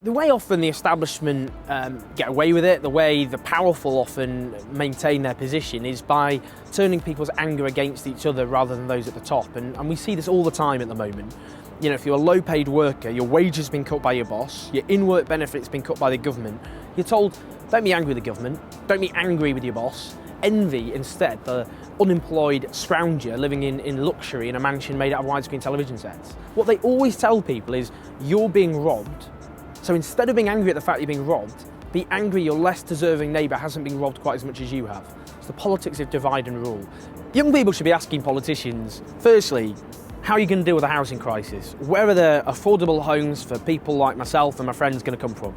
The way often the establishment get away with it, the way the powerful often maintain their position is by turning people's anger against each other rather than those at the top. And we see this all the time at the moment. You know, if you're a low-paid worker, your wages have been cut by your boss, your in-work benefits been cut by the government, you're told, don't be angry with the government, don't be angry with your boss, envy instead the unemployed scrounger living in luxury in a mansion made out of widescreen television sets. What they always tell people is, you're being robbed. So instead of being angry at the fact you're being robbed, be angry your less deserving neighbour hasn't been robbed quite as much as you have. It's the politics of divide and rule. Young people should be asking politicians, firstly, how are you going to deal with the housing crisis? Where are the affordable homes for people like myself and my friends going to come from?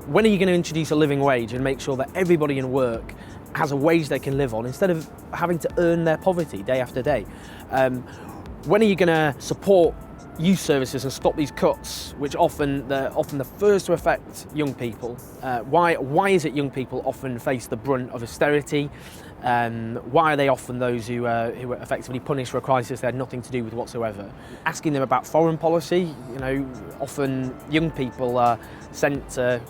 When are you going to introduce a living wage and make sure that everybody in work has a wage they can live on instead of having to earn their poverty day after day? When are you going to support youth services and stop these cuts, which often the first to affect young people? Why is it young people often face the brunt of austerity? Why are they often those who are effectively punished for a crisis they had nothing to do with whatsoever? Asking them about foreign policy, you know, often young people are sent to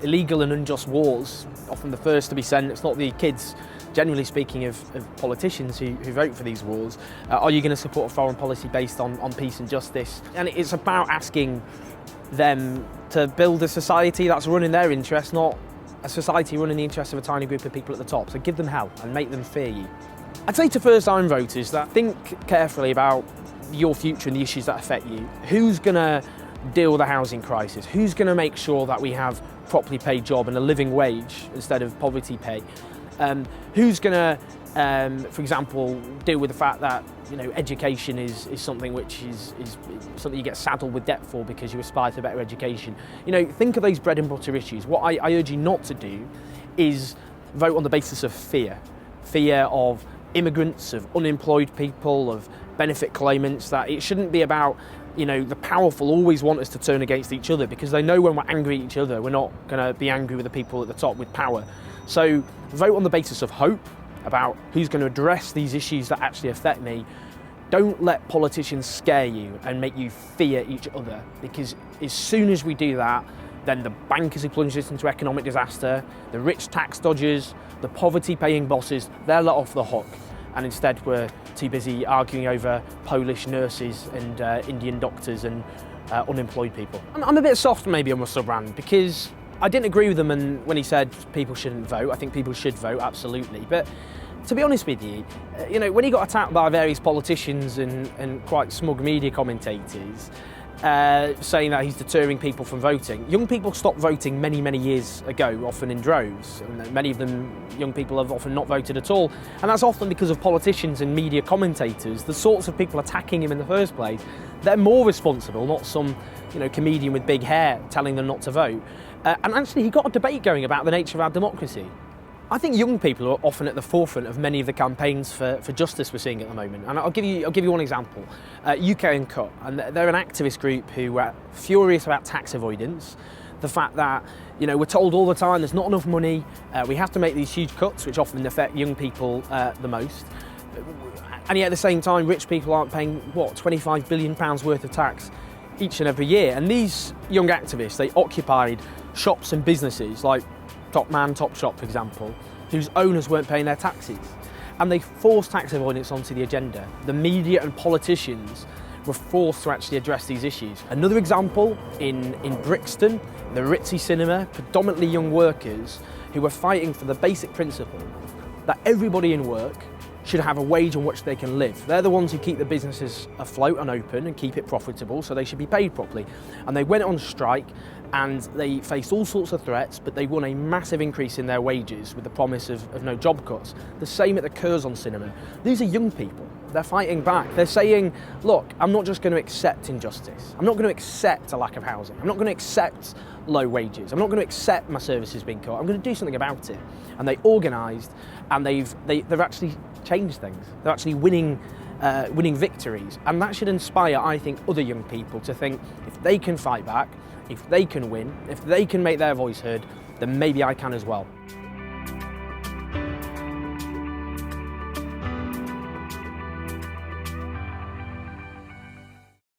illegal and unjust wars, often the first to be sent. It's not the kids, generally speaking, of politicians who vote for these wars. Are you going to support a foreign policy based on peace and justice? And it's about asking them to build a society that's run in their interest, not a society run in the interest of a tiny group of people at the top. So give them hell and make them fear you. I'd say to first-time voters that think carefully about your future and the issues that affect you. Who's going to deal with the housing crisis? Who's going to make sure that we have properly paid job and a living wage instead of poverty pay? Who's going to, for example, deal with the fact that, you know, education is something which is something you get saddled with debt for because you aspire to better education? You know, think of those bread and butter issues. What I urge you not to do is vote on the basis of fear. Fear of immigrants, of unemployed people, of benefit claimants. That it shouldn't be about, you know, the powerful always want us to turn against each other because they know when we're angry at each other, we're not going to be angry with the people at the top with power. So vote on the basis of hope about who's going to address these issues that actually affect me. Don't let politicians scare you and make you fear each other, because as soon as we do that, then the bankers who plunge us into economic disaster, the rich tax dodgers, the poverty-paying bosses, they're let off the hook. And instead we're too busy arguing over Polish nurses and Indian doctors and unemployed people. I'm a bit soft maybe on Russell Brand because I didn't agree with him when he said people shouldn't vote. I think people should vote, absolutely. But to be honest with you, you know, when he got attacked by various politicians and quite smug media commentators, saying that he's deterring people from voting. Young people stopped voting many, many years ago, often in droves. And many of them, young people, have often not voted at all. And that's often because of politicians and media commentators, the sorts of people attacking him in the first place. They're more responsible, not some, you know, comedian with big hair telling them not to vote. And actually, he got a debate going about the nature of our democracy. I think young people are often at the forefront of many of the campaigns for justice we're seeing at the moment. And I'll give you one example. UK Uncut, and they're an activist group who are furious about tax avoidance. The fact that, you know, we're told all the time there's not enough money, we have to make these huge cuts, which often affect young people the most. And yet at the same time, rich people aren't paying, what, £25 billion worth of tax each and every year. And these young activists, they occupied shops and businesses like Top Man, Top Shop, for example, whose owners weren't paying their taxes. And they forced tax avoidance onto the agenda. The media and politicians were forced to actually address these issues. Another example, in Brixton, the Ritzy Cinema, predominantly young workers who were fighting for the basic principle that everybody in work should have a wage on which they can live. They're the ones who keep the businesses afloat and open and keep it profitable, so they should be paid properly. And they went on strike and they faced all sorts of threats, but they won a massive increase in their wages with the promise of no job cuts. The same at the Curzon Cinema. These are young people. They're fighting back. They're saying, look, I'm not just going to accept injustice. I'm not going to accept a lack of housing. I'm not going to accept low wages. I'm not going to accept my services being cut. I'm going to do something about it. And they organised, and they've actually changed things. They're actually winning victories. And that should inspire, I think, other young people to think, if they can fight back, if they can win, if they can make their voice heard, then maybe I can as well.